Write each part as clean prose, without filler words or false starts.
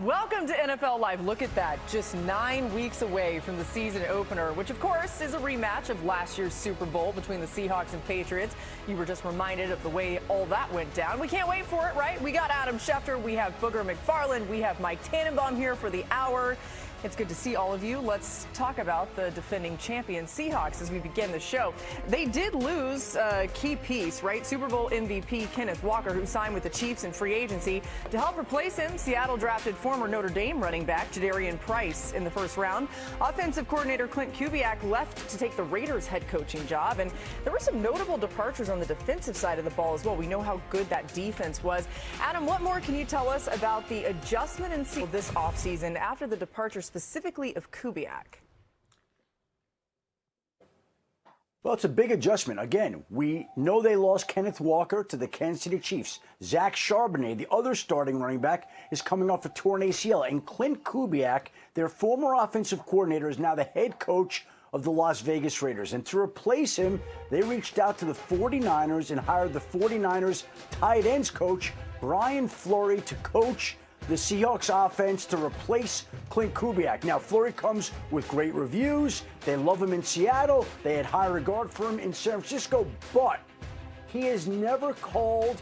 Welcome to NFL Live. Look at that. Just 9 weeks away from the season opener, which of course is a rematch of last year's Super Bowl between the Seahawks and Patriots. You were just reminded of the way all that went down. We can't wait for it, right? We got Adam Schefter, we have Booger McFarland, we have Mike Tannenbaum here for the hour. It's good to see all of you. Let's talk about the defending champion Seahawks as we begin the show. They did lose a key piece, right? Super Bowl MVP Kenneth Walker, who signed with the Chiefs in free agency. To help replace him, Seattle drafted former Notre Dame running back Shedeur Price in the first round. Offensive coordinator Clint Kubiak left to take the Raiders head coaching job. And there were some notable departures on the defensive side of the ball as well. We know how good that defense was. Adam, what more can you tell us about the adjustment in Seattle this offseason after the departure specifically of Kubiak? Well, it's a big adjustment. Again, we know they lost Kenneth Walker to the Kansas City Chiefs. Zach Charbonnet, the other starting running back, is coming off a torn ACL. And Clint Kubiak, their former offensive coordinator, is now the head coach of the Las Vegas Raiders. And to replace him, they reached out to the 49ers and hired the 49ers tight ends coach, Brian Fleury, to coach the Seahawks offense to replace Clint Kubiak. Now, Fleury comes with great reviews. They love him in Seattle. They had high regard for him in San Francisco, but he has never called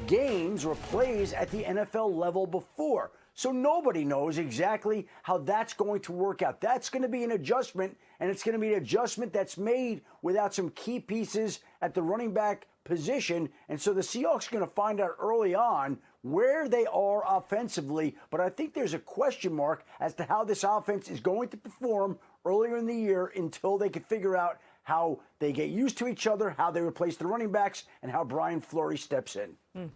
games or plays at the NFL level before. So nobody knows exactly how that's going to work out. That's going to be an adjustment, and it's going to be an adjustment that's made without some key pieces at the running back position. And so the Seahawks are going to find out early on where they are offensively, but I think there's a question mark as to how this offense is going to perform earlier in the year until they can figure out how they get used to each other, how they replace the running backs, and how Brian Fleury steps in.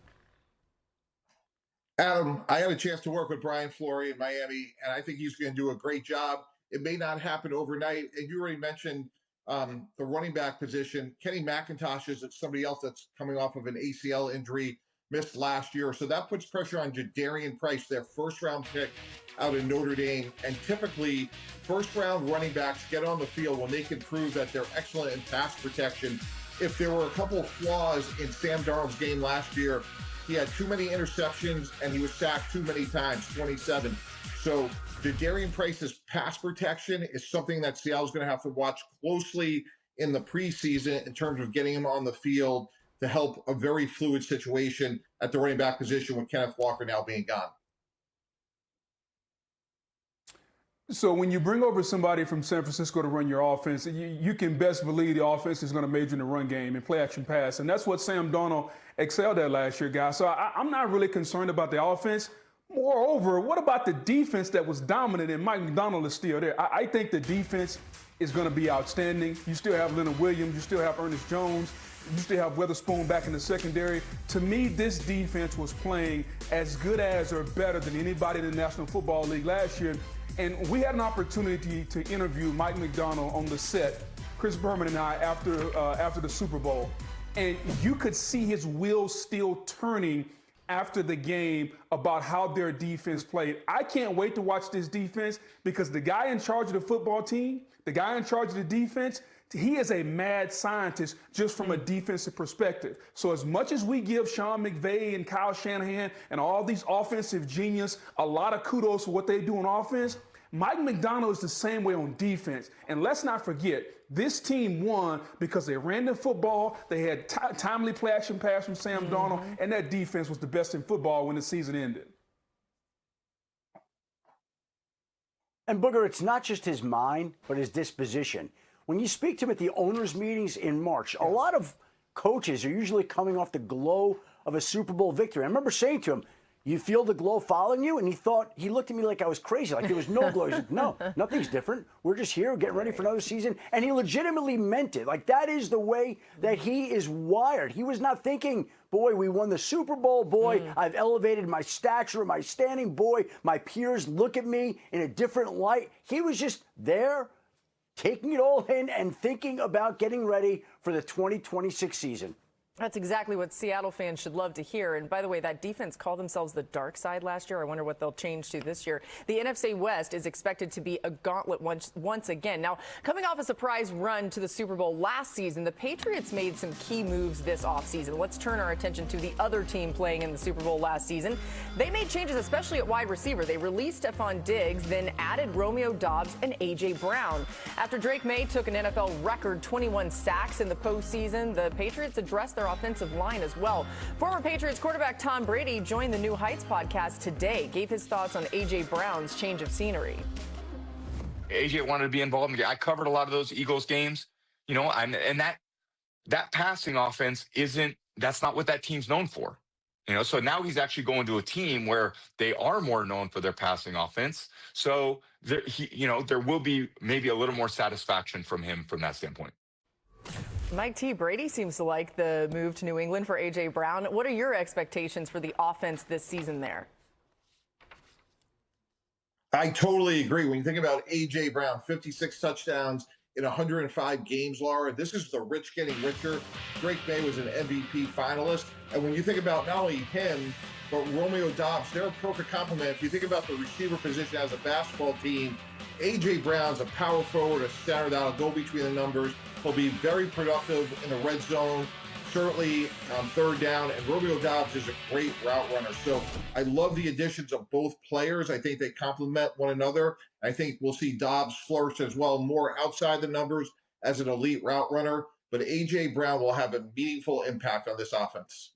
Adam, I had a chance to work with Brian Fleury in Miami, and I think he's going to do a great job. It may not happen overnight, and you already mentioned the running back position. Kenny McIntosh is somebody else that's coming off of an ACL injury, missed last year. So that puts pressure on Shedeur Price, their first-round pick out of Notre Dame. And typically, first-round running backs get on the field when they can prove that they're excellent in pass protection. If there were a couple of flaws in Sam Darnold's game last year, he had too many interceptions and he was sacked too many times, 27. So Shedeur Price's pass protection is something that Seattle's going to have to watch closely in the preseason in terms of getting him on the field to help a very fluid situation at the running back position with Kenneth Walker now being gone. So when you bring over somebody from San Francisco to run your offense, you can best believe the offense is going to major in the run game and play action pass. And that's what Sam Darnold excelled at last year, guys. So I'm not really concerned about the offense. Moreover, what about the defense that was dominant and Mike Macdonald is still there? I think the defense is going to be outstanding. You still have Leonard Williams. You still have Ernest Jones. You still have Witherspoon back in the secondary. To me, this defense was playing as good as or better than anybody in the National Football League last year. And we had an opportunity to interview Mike Macdonald on the set, Chris Berman and I, after the Super Bowl. And you could see his wheels still turning after the game about how their defense played. I can't wait to watch this defense because the guy in charge of the football team, the guy in charge of the defense, he is a mad scientist just from a defensive perspective. So as much as we give Sean McVay and Kyle Shanahan and all these offensive genius a lot of kudos for what they do on offense, Mike Macdonald is the same way on defense. And let's not forget, this team won because they ran the football, they had timely play action pass from Sam Darnold, and that defense was the best in football when the season ended. And Booger, it's not just his mind, but his disposition. When you speak to him at the owners' meetings in March, a lot of coaches are usually coming off the glow of a Super Bowl victory. I remember saying to him, "You feel the glow following you?" And he looked at me like I was crazy, like there was no glow. He said, "No, nothing's different. We're just here getting ready for another season." And he legitimately meant it. Like that is the way that he is wired. He was not thinking, boy, we won the Super Bowl. Boy, I've elevated my stature, my standing. Boy, my peers look at me in a different light. He was just there, taking it all in and thinking about getting ready for the 2026 season. That's exactly what Seattle fans should love to hear. And by the way, that defense called themselves the dark side last year. I wonder what they'll change to this year. The NFC West is expected to be a gauntlet once again. Now, coming off a surprise run to the Super Bowl last season, the Patriots made some key moves this offseason. Let's turn our attention to the other team playing in the Super Bowl last season. They made changes, especially at wide receiver. They released Stephon Diggs, then added Romeo Doubs and A.J. Brown. After Drake May took an NFL record 21 sacks in the postseason, the Patriots addressed their offensive line as well. Former Patriots quarterback Tom Brady joined the New Heights podcast today, gave his thoughts on A.J. Brown's change of scenery. AJ wanted to be involved in the game. I covered a lot of those Eagles games, and that passing offense that's not what that team's known for. So now he's actually going to a team where they are more known for their passing offense. So there will be maybe a little more satisfaction from him from that standpoint. Mike T. Brady seems to like the move to New England for A.J. Brown. What are your expectations for the offense this season there? I totally agree. When you think about A.J. Brown, 56 touchdowns in 105 games, Laura, this is the rich getting richer. Drake May was an MVP finalist. And when you think about not only him, but Romeo Doubs, they're a perfect complement. If you think about the receiver position as a basketball team, A.J. Brown's a power forward, a center that'll go between the numbers. He'll be very productive in the red zone, certainly on third down, and Romeo Doubs is a great route runner. So I love the additions of both players. I think they complement one another. I think we'll see Doubs flourish as well, more outside the numbers as an elite route runner. But A.J. Brown will have a meaningful impact on this offense.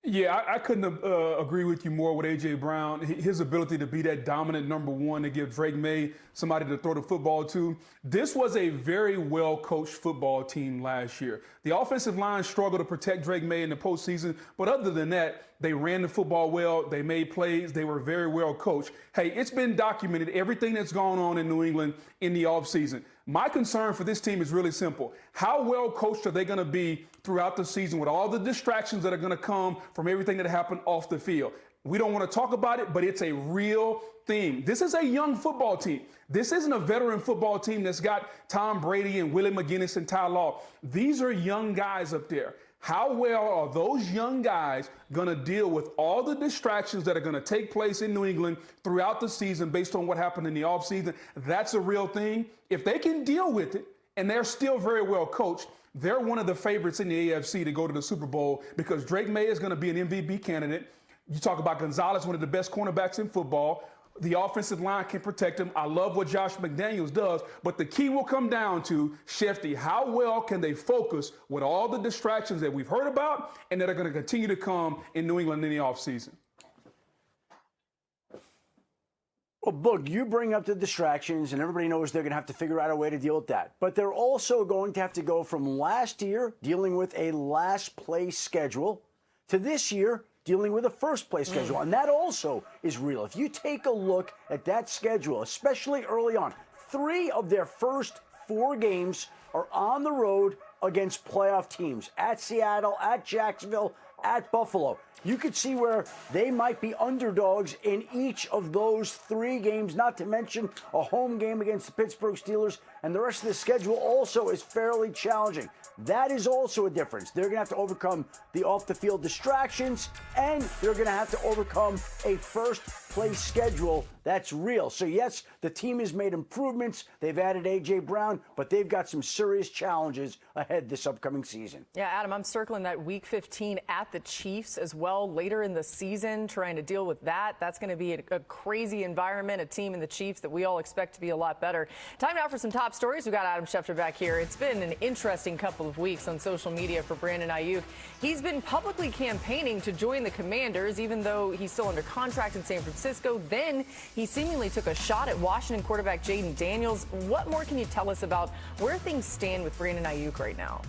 Yeah, I couldn't agree with you more with A.J. Brown. His ability to be that dominant number one, to give Drake May somebody to throw the football to. This was a very well-coached football team last year. The offensive line struggled to protect Drake May in the postseason, but other than that, they ran the football well. They made plays. They were very well coached. Hey, it's been documented, everything that's gone on in New England in the offseason. My concern for this team is really simple. How well coached are they going to be throughout the season with all the distractions that are going to come from everything that happened off the field? We don't want to talk about it, but it's a real thing. This is a young football team. This isn't a veteran football team that's got Tom Brady and Willie McGinnis and Ty Law. These are young guys up there. How well are those young guys going to deal with all the distractions that are going to take place in New England throughout the season based on what happened in the offseason? That's a real thing. If they can deal with it, and they're still very well coached, they're one of the favorites in the AFC to go to the Super Bowl because Drake May is going to be an MVP candidate. You talk about Gonzalez, one of the best cornerbacks in football. The offensive line can protect him. I love what Josh McDaniels does, but the key will come down to, Shefty, how well can they focus with all the distractions that we've heard about and that are going to continue to come in New England in the offseason? Well, Boog, you bring up the distractions, and everybody knows they're going to have to figure out a way to deal with that. But they're also going to have to go from last year, dealing with a last-place schedule, to this year, dealing with a first-place schedule. And that also is real. If you take a look at that schedule, especially early on, 3 of their first 4 games are on the road against playoff teams, at Seattle, at Jacksonville, at Buffalo. You could see where they might be underdogs in each of those 3 games, not to mention a home game against the Pittsburgh Steelers, and the rest of the schedule also is fairly challenging. That is also a difference. They're going to have to overcome the off-the-field distractions, and they're going to have to overcome a first-place schedule that's real. So, yes, the team has made improvements. They've added A.J. Brown, but they've got some serious challenges ahead this upcoming season. Yeah, Adam, I'm circling that Week 15 at the Chiefs as well later in the season, trying to deal with that. That's going to be a crazy environment, a team in the Chiefs that we all expect to be a lot better. Time now for some top stories. We've got Adam Schefter back here. It's been an interesting couple of weeks on social media for Brandon Aiyuk. He's been publicly campaigning to join the Commanders, even though he's still under contract in San Francisco. Then he seemingly took a shot at Washington quarterback Jaden Daniels. What more can you tell us about where things stand with Brandon Aiyuk right now?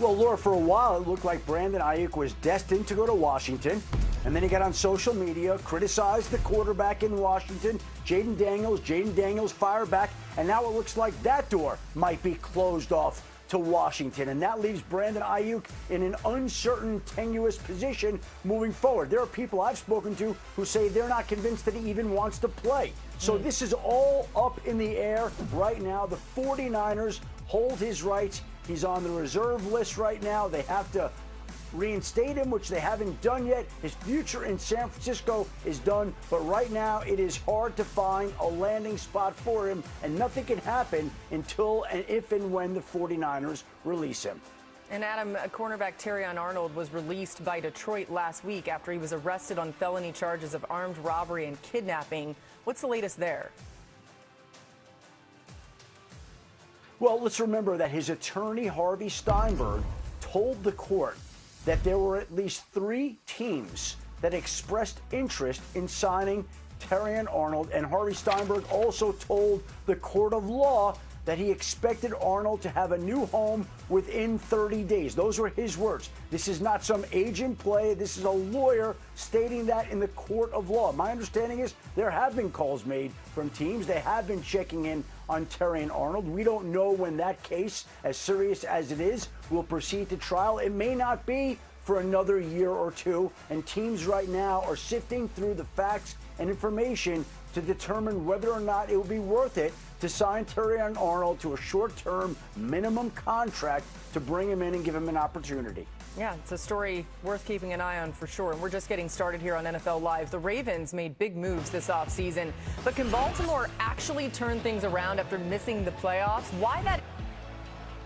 Well, Laura, for a while, it looked like Brandon Aiyuk was destined to go to Washington. And then he got on social media, criticized the quarterback in Washington, Jaden Daniels. Jaden Daniels fired back. And now it looks like that door might be closed off to Washington. And that leaves Brandon Aiyuk in an uncertain, tenuous position moving forward. There are people I've spoken to who say they're not convinced that he even wants to play. So this is all up in the air right now. The 49ers hold his rights. He's on the reserve list right now. They have to reinstate him, which they haven't done yet. His future in San Francisco is done, but right now it is hard to find a landing spot for him, and nothing can happen until and if and when the 49ers release him. And Adam, cornerback Terrion Arnold was released by Detroit last week after he was arrested on felony charges of armed robbery and kidnapping. What's the latest there? Well, let's remember that his attorney, Harvey Steinberg, told the court that there were at least 3 teams that expressed interest in signing Terrion Arnold, and Harvey Steinberg also told the court of law that he expected Arnold to have a new home within 30 days. Those were his words. This is not some agent play. This is a lawyer stating that in the court of law. My understanding is there have been calls made from teams. They have been checking in on Terrion Arnold. We don't know when that case, as serious as it is, will proceed to trial. It may not be for another year or two, and teams right now are sifting through the facts and information to determine whether or not it will be worth it to sign Terrion Arnold to a short-term minimum contract to bring him in and give him an opportunity. Yeah, it's a story worth keeping an eye on for sure. And we're just getting started here on NFL Live. The Ravens made big moves this offseason, but can Baltimore actually turn things around after missing the playoffs? Why that?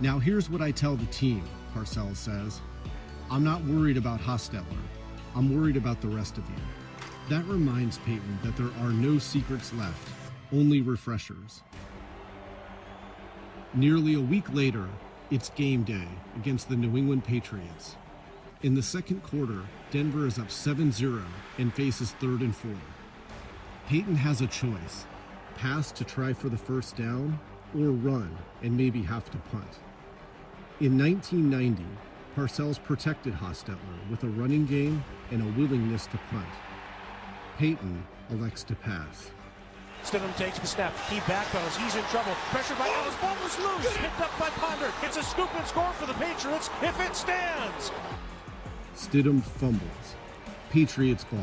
Now here's what I tell the team, Parcells says. I'm not worried about Hostetler. I'm worried about the rest of you. That reminds Peyton that there are no secrets left, only refreshers. Nearly a week later, it's game day against the New England Patriots. In the second quarter, Denver is up 7-0 and faces 3rd and 4. Peyton has a choice: pass to try for the first down, or run and maybe have to punt. In 1990, Parcells protected Hostetler with a running game and a willingness to punt. Peyton elects to pass. Stidham takes the snap. He backpedals. He's in trouble. Pressured by Ellis. Ball is loose. Picked up by Ponder. It's a scoop and score for the Patriots if it stands. Stidham fumbles. Patriots ball.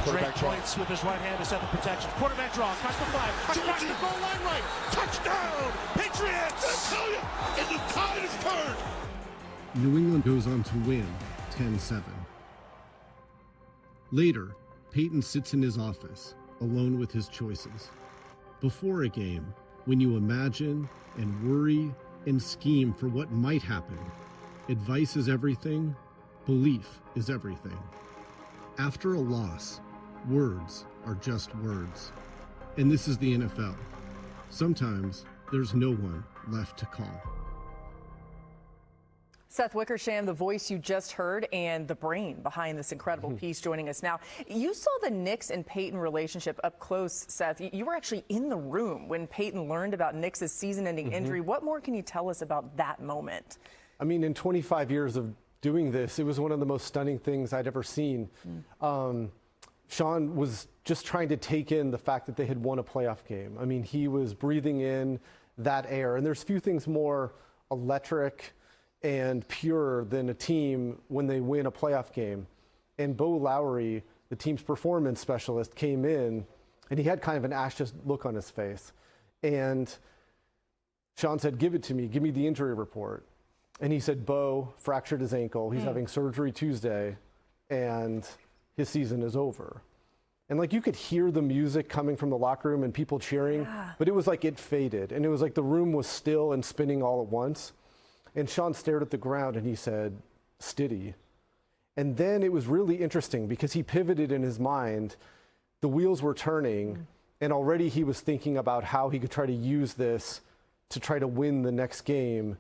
Drake points with his right hand to set the protection. Quarterback draw. Across the 5. Across the goal line right. Touchdown! Patriots! I tell you, and the tide is turned. New England goes on to win 10-7. Later, Peyton sits in his office, alone with his choices. Before a game, when you imagine and worry and scheme for what might happen, advice is everything, belief is everything. After a loss, words are just words. And this is the NFL. Sometimes there's no one left to call. Seth Wickersham, the voice you just heard, and the brain behind this incredible piece, joining us now. You saw the Knicks and Peyton relationship up close, Seth. You were actually in the room when Peyton learned about Knicks' season-ending injury. What more can you tell us about that moment? I mean, in 25 years of doing this, it was one of the most stunning things I'd ever seen. Sean was just trying to take in the fact that they had won a playoff game. I mean, he was breathing in that air. And there's few things more electric and pure than a team when they win a playoff game. And Bo Lowry, the team's performance specialist, came in and he had kind of an anxious look on his face. And Sean said, "Give it to me, give me the injury report." And he said, "Bo fractured his ankle. He's having surgery Tuesday and his season is over." And like you could hear the music coming from the locker room and people cheering, but it was like it faded. And it was like the room was still and spinning all at once. And Sean stared at the ground and he said, "Stiddy." And then it was really interesting because he pivoted in his mind. The wheels were turning and already he was thinking about how he could try to use this to try to win the next game,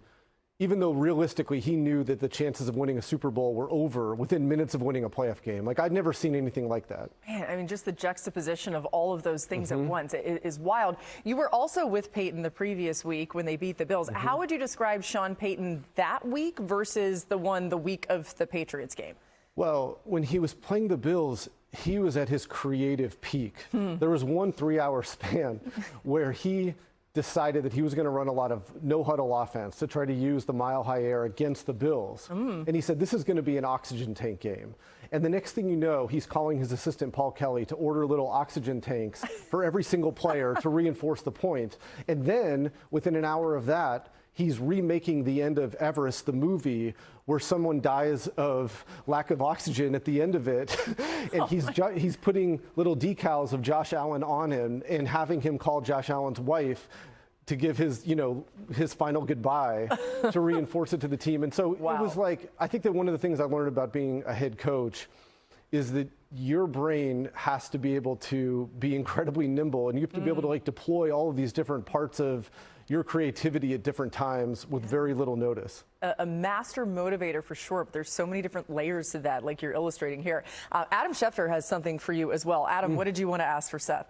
even though realistically he knew that the chances of winning a Super Bowl were over within minutes of winning a playoff game. Like, I'd never seen anything like that. Man, I mean, just the juxtaposition of all of those things at once is wild. You were also with Peyton the previous week when they beat the Bills. How would you describe Sean Payton that week versus the week of the Patriots game? Well, when he was playing the Bills, he was at his creative peak. There was one 3-hour span where he decided that he was going to run a lot of no-huddle offense to try to use the mile-high air against the Bills. And he said, this is going to be an oxygen tank game. And the next thing you know, he's calling his assistant, Paul Kelly, to order little oxygen tanks for every single player to reinforce the point. And then, within an hour of that, he's remaking the end of Everest, the movie, where someone dies of lack of oxygen at the end of it. And he's putting little decals of Josh Allen on him and having him call Josh Allen's wife to give his, his final goodbye to reinforce it to the team. And so it was like, I think that one of the things I learned about being a head coach is that your brain has to be able to be incredibly nimble, and you have to be able to like deploy all of these different parts of your creativity at different times with very little notice. A master motivator for sure, but there's so many different layers to that, like you're illustrating here. Adam Schefter has something for you as well. Adam, what did you want to ask for Seth?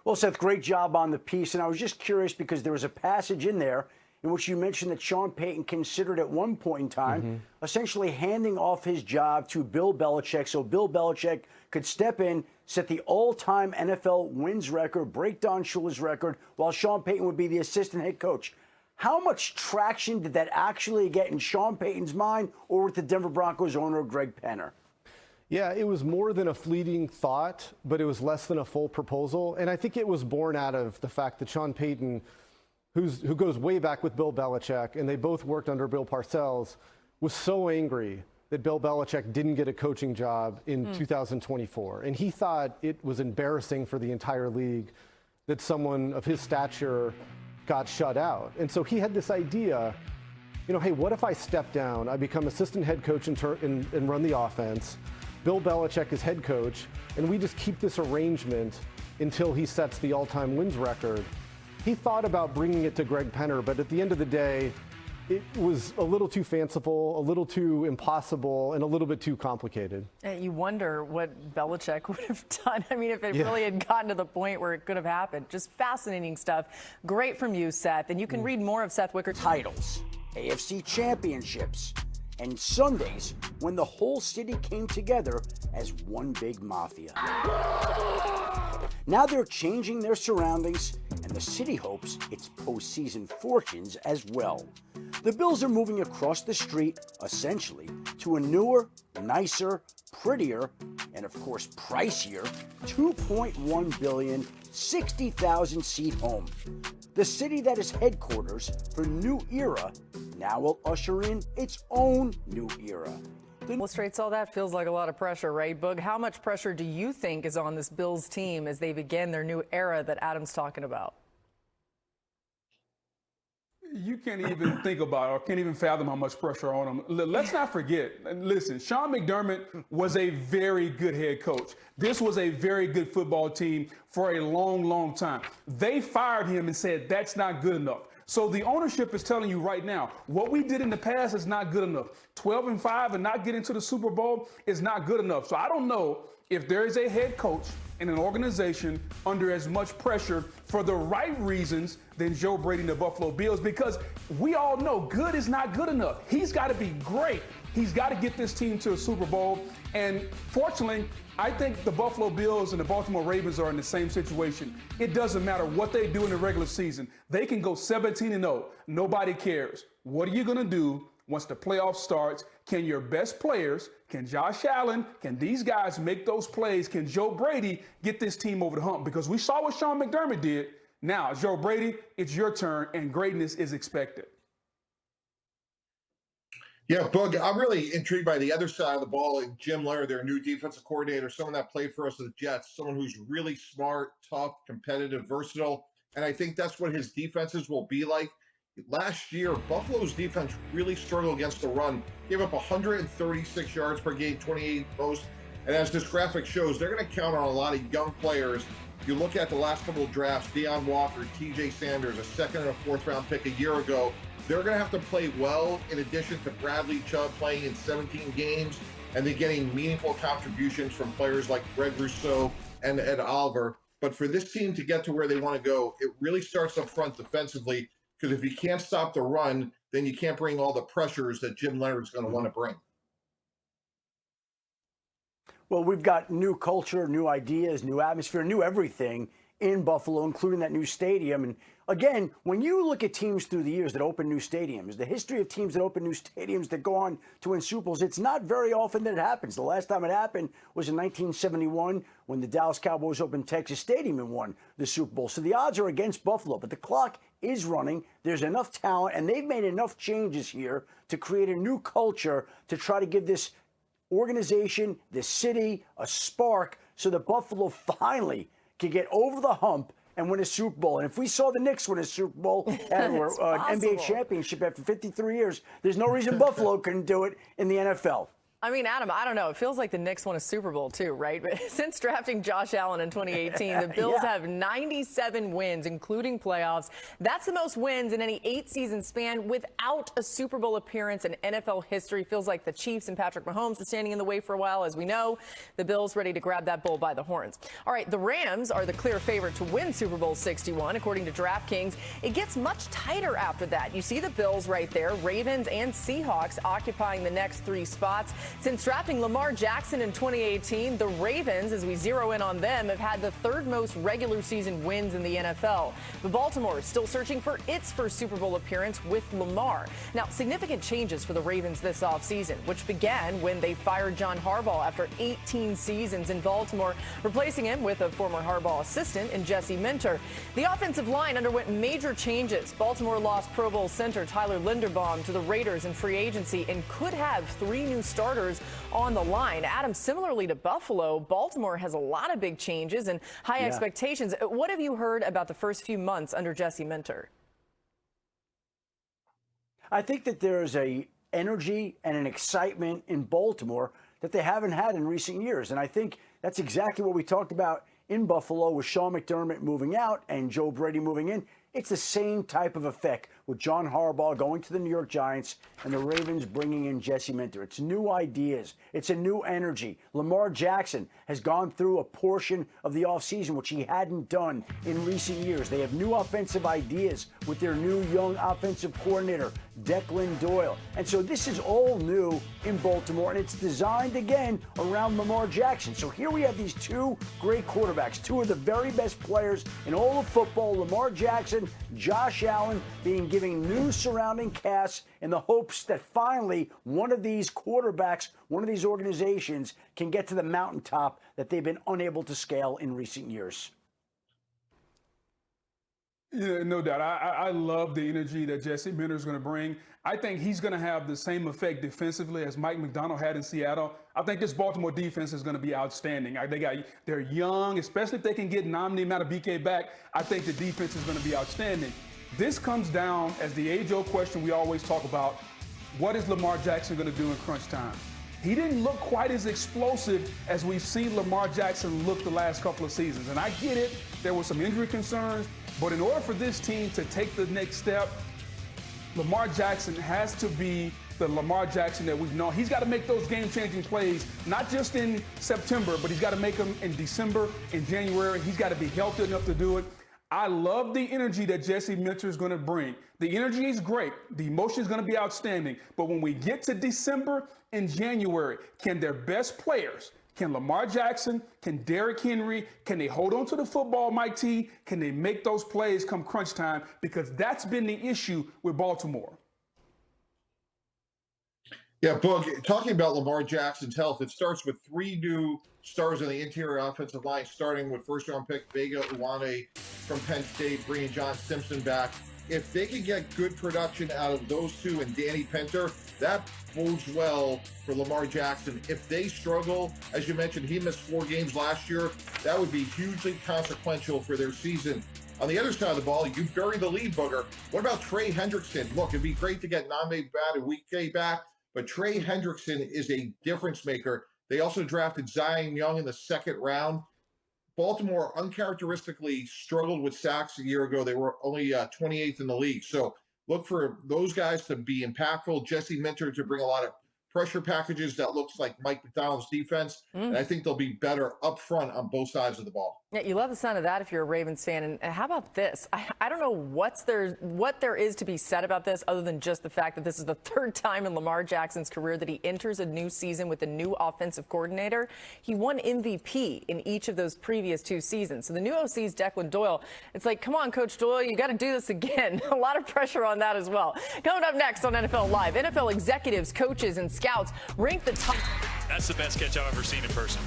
Well, Seth, great job on the piece. And I was just curious because there was a passage in there in which you mentioned that Sean Payton considered at one point in time essentially handing off his job to Bill Belichick so Bill Belichick could step in, set the all-time NFL wins record, break Don Shula's record, while Sean Payton would be the assistant head coach. How much traction did that actually get in Sean Payton's mind or with the Denver Broncos owner, Greg Penner? Yeah, it was more than a fleeting thought, but it was less than a full proposal. And I think it was born out of the fact that Sean Payton, who goes way back with Bill Belichick, and they both worked under Bill Parcells, was so angry that Bill Belichick didn't get a coaching job in 2024. And he thought it was embarrassing for the entire league that someone of his stature got shut out. And so he had this idea, hey, what if I step down, I become assistant head coach and run the offense, Bill Belichick is head coach, and we just keep this arrangement until he sets the all-time wins record. He thought about bringing it to Greg Penner, but at the end of the day, it was a little too fanciful, a little too impossible, and a little bit too complicated. You wonder what Belichick would have done. I mean, if it really had gotten to the point where it could have happened. Just fascinating stuff. Great from you, Seth. And you can read more of Seth Wicker's titles, AFC championships, and Sundays when the whole city came together as one big mafia. Now they're changing their surroundings, and the city hopes its postseason fortunes as well. The Bills are moving across the street, essentially, to a newer, nicer, prettier, and of course pricier $2.1 billion, 60,000 seat home. The city that is headquarters for New Era now will usher in its own new era. Illustrates all that. Feels like a lot of pressure, right, Boog? How much pressure do you think is on this Bills team as they begin their new era that Adam's talking about? You can't even think about or can't even fathom how much pressure on them. Let's not forget, listen, Sean McDermott was a very good head coach. This was a very good football team for a long, long time. They fired him and said, that's not good enough. So the ownership is telling you right now, what we did in the past is not good enough. 12-5 and not getting to the Super Bowl is not good enough. So I don't know if there is a head coach in an organization under as much pressure for the right reasons than Joe Brady and the Buffalo Bills, because we all know good is not good enough. He's got to be great. He's got to get this team to a Super Bowl. And fortunately, I think the Buffalo Bills and the Baltimore Ravens are in the same situation. It doesn't matter what they do in the regular season. They can go 17-0. Nobody cares. What are you going to do once the playoffs starts? Can your best players, can Josh Allen, can these guys make those plays? Can Joe Brady get this team over the hump? Because we saw what Sean McDermott did. Now, Joe Brady, it's your turn, and greatness is expected. Yeah, Boog, I'm really intrigued by the other side of the ball and Jim Leonard, their new defensive coordinator, someone that played for us with the Jets, someone who's really smart, tough, competitive, versatile. And I think that's what his defenses will be like. Last year, Buffalo's defense really struggled against the run, gave up 136 yards per game, 28 most. And as this graphic shows, they're going to count on a lot of young players. If you look at the last couple of drafts, Deion Walker, TJ Sanders, a second and a fourth round pick a year ago, they're going to have to play well in addition to Bradley Chubb playing in 17 games and then getting meaningful contributions from players like Greg Rousseau and Ed Oliver. But for this team to get to where they want to go, it really starts up front defensively, because if you can't stop the run, then you can't bring all the pressures that Jim Leonard's going to want to bring. Well, we've got new culture, new ideas, new atmosphere, new everything in Buffalo, including that new stadium. And again, when you look at teams through the years that open new stadiums, the history of teams that open new stadiums that go on to win Super Bowls, it's not very often that it happens. The last time it happened was in 1971 when the Dallas Cowboys opened Texas Stadium and won the Super Bowl. So the odds are against Buffalo, but the clock is running. There's enough talent, and they've made enough changes here to create a new culture to try to give this organization, this city, a spark so that Buffalo finally can get over the hump and win a Super Bowl. And if we saw the Knicks win a Super Bowl and or NBA championship after 53 years, there's no reason Buffalo couldn't do it in the NFL. I mean, Adam, I don't know. It feels like the Knicks won a Super Bowl too, right? But since drafting Josh Allen in 2018, the Bills have 97 wins, including playoffs. That's the most wins in any 8-season span without a Super Bowl appearance in NFL history. Feels like the Chiefs and Patrick Mahomes were standing in the way for a while. As we know, the Bills ready to grab that bull by the horns. All right, the Rams are the clear favorite to win Super Bowl 61, according to DraftKings. It gets much tighter after that. You see the Bills right there, Ravens and Seahawks occupying the next 3 spots. Since drafting Lamar Jackson in 2018, the Ravens, as we zero in on them, have had the 3rd most regular season wins in the NFL. But Baltimore is still searching for its first Super Bowl appearance with Lamar. Now, significant changes for the Ravens this offseason, which began when they fired John Harbaugh after 18 seasons in Baltimore, replacing him with a former Harbaugh assistant in Jesse Minter. The offensive line underwent major changes. Baltimore lost Pro Bowl center Tyler Linderbaum to the Raiders in free agency and could have 3 new starters on the line. Adam, similarly to Buffalo, Baltimore has a lot of big changes and high expectations. What have you heard about the first few months under Jesse Minter? I think that there's a energy and an excitement in Baltimore that they haven't had in recent years. And I think that's exactly what we talked about in Buffalo with Sean McDermott moving out and Joe Brady moving in. It's the same type of effect with John Harbaugh going to the New York Giants and the Ravens bringing in Jesse Minter. It's new ideas. It's a new energy. Lamar Jackson has gone through a portion of the offseason, which he hadn't done in recent years. They have new offensive ideas with their new young offensive coordinator, Declan Doyle. And so this is all new in Baltimore, and it's designed, again, around Lamar Jackson. So here we have these 2 great quarterbacks, 2 of the very best players in all of football, Lamar Jackson, Josh Allen, giving new surrounding casts in the hopes that finally one of these quarterbacks, one of these organizations can get to the mountaintop that they've been unable to scale in recent years. Yeah, no doubt. I love the energy that Jesse Minter is going to bring. I think he's going to have the same effect defensively as Mike McDonald had in Seattle. I think this Baltimore defense is going to be outstanding. They're young, especially if they can get Nnamdi Madubuike back. I think the defense is going to be outstanding. This comes down as the age-old question we always talk about: what is Lamar Jackson going to do in crunch time? He didn't look quite as explosive as we've seen Lamar Jackson look the last couple of seasons. And I get it, there were some injury concerns, but in order for this team to take the next step, Lamar Jackson has to be the Lamar Jackson that we've known. He's got to make those game-changing plays, not just in September, but he's got to make them in December, in January. He's got to be healthy enough to do it. I love the energy that Jesse Minter is going to bring. The energy is great. The emotion is going to be outstanding. But when we get to December and January, can their best players, can Lamar Jackson, can Derrick Henry, can they hold on to the football, Mike T? Can they make those plays come crunch time? Because that's been the issue with Baltimore. Yeah, Boog, talking about Lamar Jackson's health, it starts with 3 new stars on the interior offensive line, starting with first-round pick Vega Uwane from Penn State, bringing John Simpson back. If they can get good production out of those 2 and Danny Pinter, that bodes well for Lamar Jackson. If they struggle, as you mentioned, he missed 4 games last year, that would be hugely consequential for their season. On the other side of the ball, you bury the lead, Booger. What about Trey Hendrickson? Look, it'd be great to get Nnamdi Madubuike back, but Trey Hendrickson is a difference maker. They also drafted Zion Young in the 2nd round. Baltimore uncharacteristically struggled with sacks a year ago. They were only 28th in the league. So look for those guys to be impactful. Jesse Minter to bring a lot of pressure packages that looks like Mike McDonald's defense. And I think they'll be better up front on both sides of the ball. Yeah, you love the sound of that if you're a Ravens fan. And how about this? I don't know what there is to be said about this other than just the fact that this is the third time in Lamar Jackson's career that he enters a new season with a new offensive coordinator. He won MVP in each of those previous 2 seasons. So the new OC is Declan Doyle. It's like, come on, Coach Doyle, you got to do this again. A lot of pressure on that as well. Coming up next on NFL Live, NFL executives, coaches, and scouts rank the top. That's the best catch I've ever seen in person.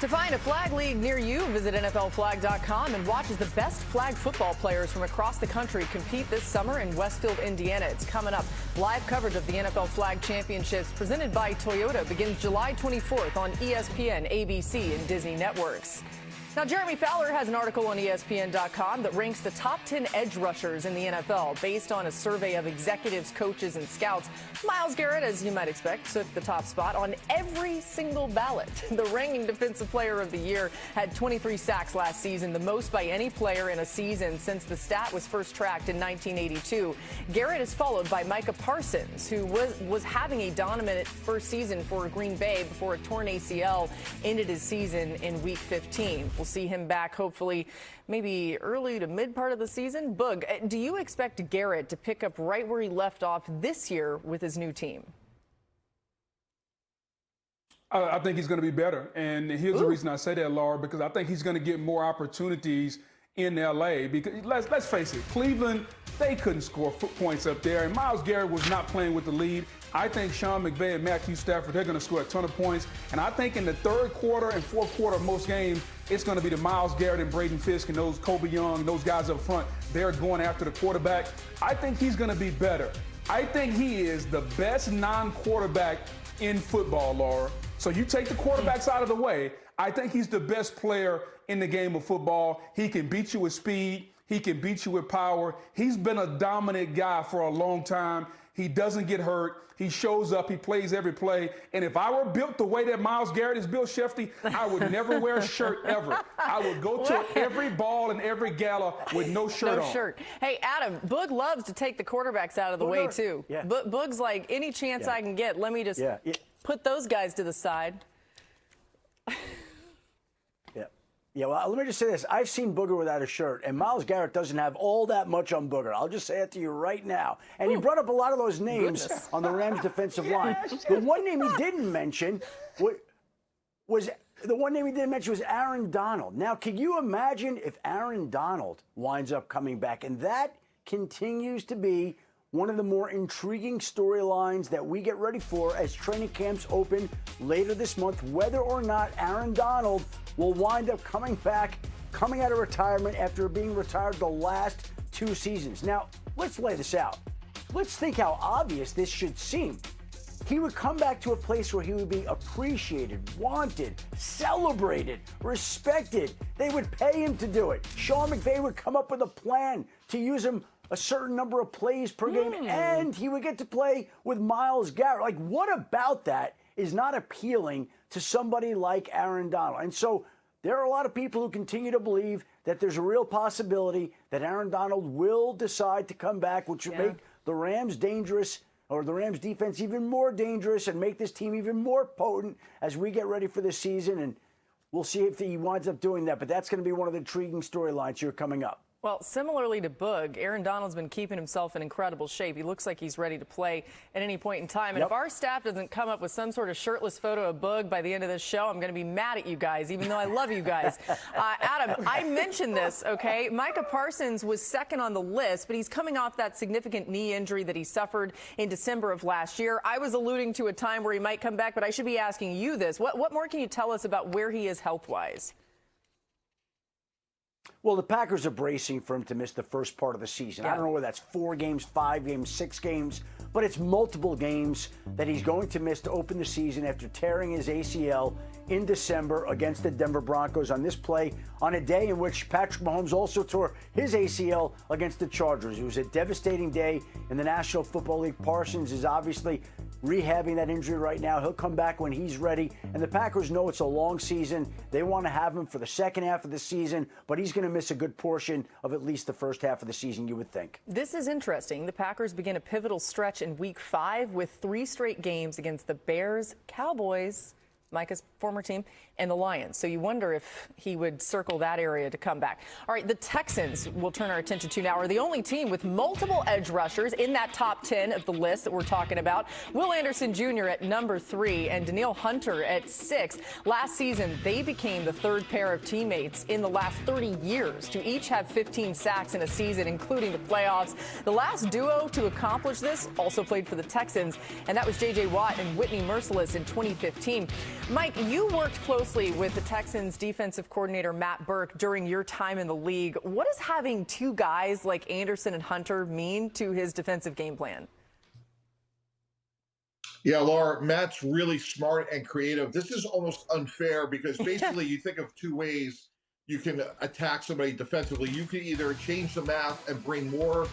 To find a flag league near you, visit NFLflag.com and watch as the best flag football players from across the country compete this summer in Westfield, Indiana. It's coming up. Live coverage of the NFL Flag Championships presented by Toyota begins July 24th on ESPN, ABC, and Disney Networks. Now, Jeremy Fowler has an article on ESPN.com that ranks the top 10 edge rushers in the NFL based on a survey of executives, coaches, and scouts. Myles Garrett, as you might expect, took the top spot on every single ballot. The reigning Defensive Player of the Year had 23 sacks last season, the most by any player in a season since the stat was first tracked in 1982. Garrett is followed by Micah Parsons, who was having a dominant first season for Green Bay before a torn ACL ended his season in Week 15. We'll see him back hopefully maybe early to mid part of the season. Boog, do you expect Garrett to pick up right where he left off this year with his new team? I think he's going to be better. And here's the reason I say that, Laura, because I think he's going to get more opportunities in L.A. Because let's face it, Cleveland, they couldn't score points up there. And Myles Garrett was not playing with the lead. I think Sean McVay and Matthew Stafford, they're going to score a ton of points. And I think in the third quarter and fourth quarter of most games, it's going to be the Myles Garrett and Braden Fisk and those Kobe Young, those guys up front. They're going after the quarterback. I think he's going to be better. I think he is the best non-quarterback in football, Laura. So you take the quarterbacks out of the way. I think he's the best player in the game of football. He can beat you with speed. He can beat you with power. He's been a dominant guy for a long time. He doesn't get hurt. He shows up. He plays every play. And if I were built the way that Myles Garrett is built, Shefty, I would never wear a shirt ever. I would go to every ball and every gala with no shirt on. No shirt. Hey, Adam, Boog loves to take the quarterbacks out of the way, too. Yeah. Boog's like, any chance I can get, let me just put those guys to the side. Yeah, well, let me just say this. I've seen Booger without a shirt, and Myles Garrett doesn't have all that much on Booger. I'll just say it to you right now. And you brought up a lot of those names on the Rams defensive line. The one name he didn't mention was Aaron Donald. Now, can you imagine if Aaron Donald winds up coming back? And that continues to be one of the more intriguing storylines that we get ready for as training camps open later this month, whether or not Aaron Donald will wind up coming back, coming out of retirement after being retired the last 2 seasons. Now, let's lay this out. Let's think how obvious this should seem. He would come back to a place where he would be appreciated, wanted, celebrated, respected. They would pay him to do it. Sean McVay would come up with a plan to use him a certain number of plays per game, and he would get to play with Myles Garrett. Like, what about that is not appealing to somebody like Aaron Donald? And so there are a lot of people who continue to believe that there's a real possibility that Aaron Donald will decide to come back, which would make the Rams dangerous, or the Rams defense even more dangerous, and make this team even more potent as we get ready for this season. And we'll see if he winds up doing that. But that's going to be one of the intriguing storylines here coming up. Well, similarly to Boog, Aaron Donald's been keeping himself in incredible shape. He looks like he's ready to play at any point in time. And if our staff doesn't come up with some sort of shirtless photo of Boog by the end of this show, I'm going to be mad at you guys, even though I love you guys. Adam, I mentioned this, okay? Micah Parsons was second on the list, but he's coming off that significant knee injury that he suffered in December of last year. I was alluding to a time where he might come back, but I should be asking you this. What more can you tell us about where he is health-wise? Well, the Packers are bracing for him to miss the first part of the season. I don't know whether that's 4 games, 5 games, 6 games, but it's multiple games that he's going to miss to open the season after tearing his ACL in December against the Denver Broncos on this play on a day in which Patrick Mahomes also tore his ACL against the Chargers. It was a devastating day in the National Football League. Parsons is obviously rehabbing that injury right now. He'll come back when he's ready. And the Packers know it's a long season. They want to have him for the second half of the season, but he's going to miss a good portion of at least the first half of the season, you would think. This is interesting. The Packers begin a pivotal stretch in Week 5 with 3 straight games against the Bears, Cowboys, Micah's former team, and the Lions. So you wonder if he would circle that area to come back. All right, the Texans we'll turn our attention to now are the only team with multiple edge rushers in that top 10 of the list that we're talking about. Will Anderson Jr. at number 3 and Danielle Hunter at 6. Last season, they became the third pair of teammates in the last 30 years to each have 15 sacks in a season, including the playoffs. The last duo to accomplish this also played for the Texans, and that was J.J. Watt and Whitney Merciless in 2015. Mike, you worked closely with the Texans defensive coordinator Matt Burke during your time in the league. What does having two guys like Anderson and Hunter mean to his defensive game plan? Yeah, Laura, Matt's really smart and creative. This is almost unfair because basically you think of two ways you can attack somebody defensively. You can either change the math and bring more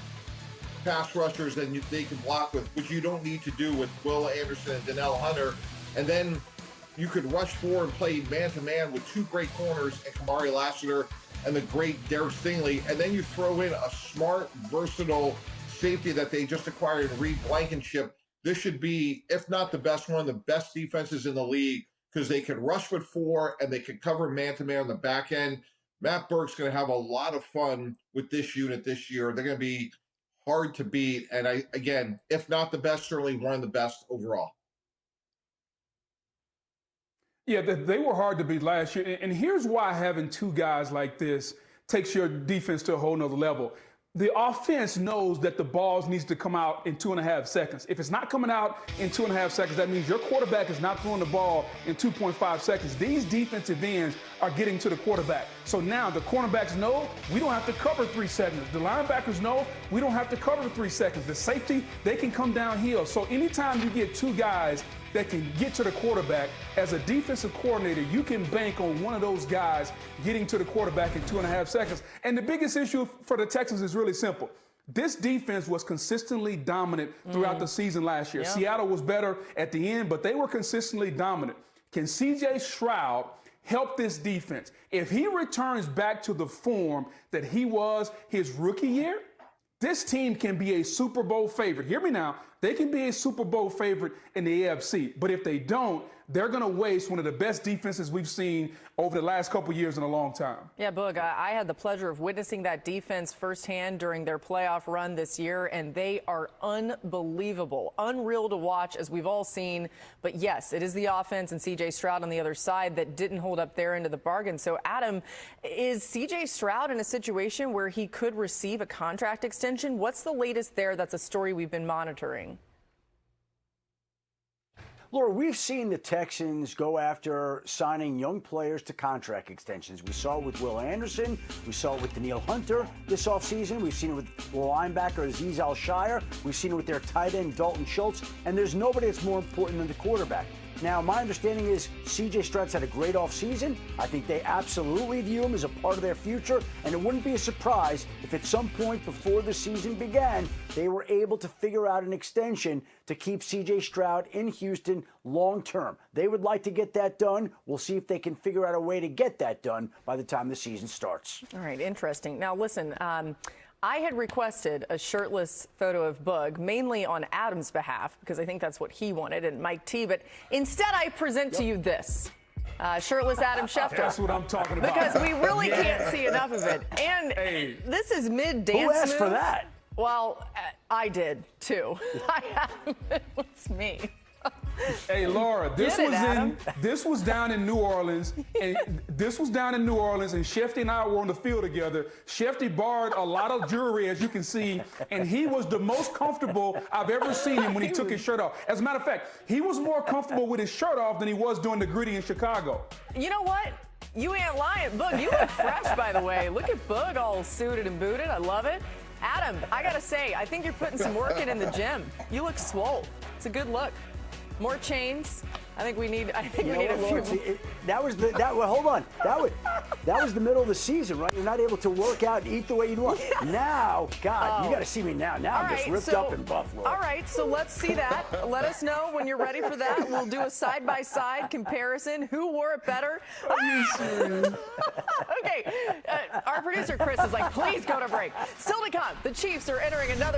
pass rushers than they can block with, which you don't need to do with Will Anderson and Danielle Hunter. And then you could rush forward and play man-to-man with two great corners and Kamari Lassiter and the great Derek Stingley. And then you throw in a smart, versatile safety that they just acquired, Reed Blankenship. This should be, if not the best one, the best defenses in the league because they can rush with 4 and they can cover man-to-man on the back end. Matt Burke's going to have a lot of fun with this unit this year. They're going to be hard to beat. And again, if not the best, certainly one of the best overall. Yeah, they were hard to beat last year. And here's why having two guys like this takes your defense to a whole nother level. The offense knows that the balls needs to come out in 2.5 seconds. If it's not coming out in 2.5 seconds, that means your quarterback is not throwing the ball in 2.5 seconds. These defensive ends are getting to the quarterback. So now the cornerbacks know we don't have to cover 3 seconds. The linebackers know we don't have to cover 3 seconds. The safety, they can come downhill. So anytime you get two guys that can get to the quarterback, as a defensive coordinator, you can bank on one of those guys getting to the quarterback in 2.5 seconds. And the biggest issue for the Texans is really simple. This defense was consistently dominant throughout the season last year. Yeah. Seattle was better at the end, but they were consistently dominant. Can C.J. Stroud help this defense? If he returns back to the form that he was his rookie year, this team can be a Super Bowl favorite. Hear me now. They can be a Super Bowl favorite in the AFC. But if they don't, they're going to waste one of the best defenses we've seen over the last couple years in a long time. Yeah, Boog, I had the pleasure of witnessing that defense firsthand during their playoff run this year, and they are unbelievable, unreal to watch, as we've all seen. But yes, it is the offense and C.J. Stroud on the other side that didn't hold up their end of the bargain. So, Adam, is C.J. Stroud in a situation where he could receive a contract extension? What's the latest there? That's a story we've been monitoring. Laura, we've seen the Texans go after signing young players to contract extensions. We saw it with Will Anderson. We saw it with Danielle Hunter this offseason. We've seen it with linebacker Azeez Al-Shire. We've seen it with their tight end Dalton Schultz. And there's nobody that's more important than the quarterback. Now, my understanding is C.J. Stroud's had a great offseason. I think they absolutely view him as a part of their future, and it wouldn't be a surprise if at some point before the season began, they were able to figure out an extension to keep C.J. Stroud in Houston long term. They would like to get that done. We'll see if they can figure out a way to get that done by the time the season starts. All right, interesting. Now, listen, I had requested a shirtless photo of Boog, mainly on Adam's behalf, because I think that's what he wanted, and Mike T. But instead, I present to you this. Shirtless Adam Schefter. That's what I'm talking about. Because we really can't see enough of it. And this is mid-dance Who asked for that? Well, I did, too. It was me. Hey, Laura, this was down in New Orleans, and Shefty and I were on the field together. Shefty borrowed a lot of jewelry, as you can see, and he was the most comfortable I've ever seen him when he took his shirt off. As a matter of fact, he was more comfortable with his shirt off than he was doing the gritty in Chicago. You know what? You ain't lying. Boog, you look fresh, by the way. Look at Boog all suited and booted. I love it. Adam, I got to say, I think you're putting some work in the gym. You look swole. It's a good look. More chains. I think we need a few. Hold on. That was the middle of the season, right? You're not able to work out and eat the way you want. Yeah. Now, God, you got to see me now. Now I'm just ripped up in Buffalo. All right, so let's see that. Let us know when you're ready for that. We'll do a side-by-side comparison. Who wore it better? Are you serious? Okay, our producer Chris is like, please go to break. Still to come, the Chiefs are entering another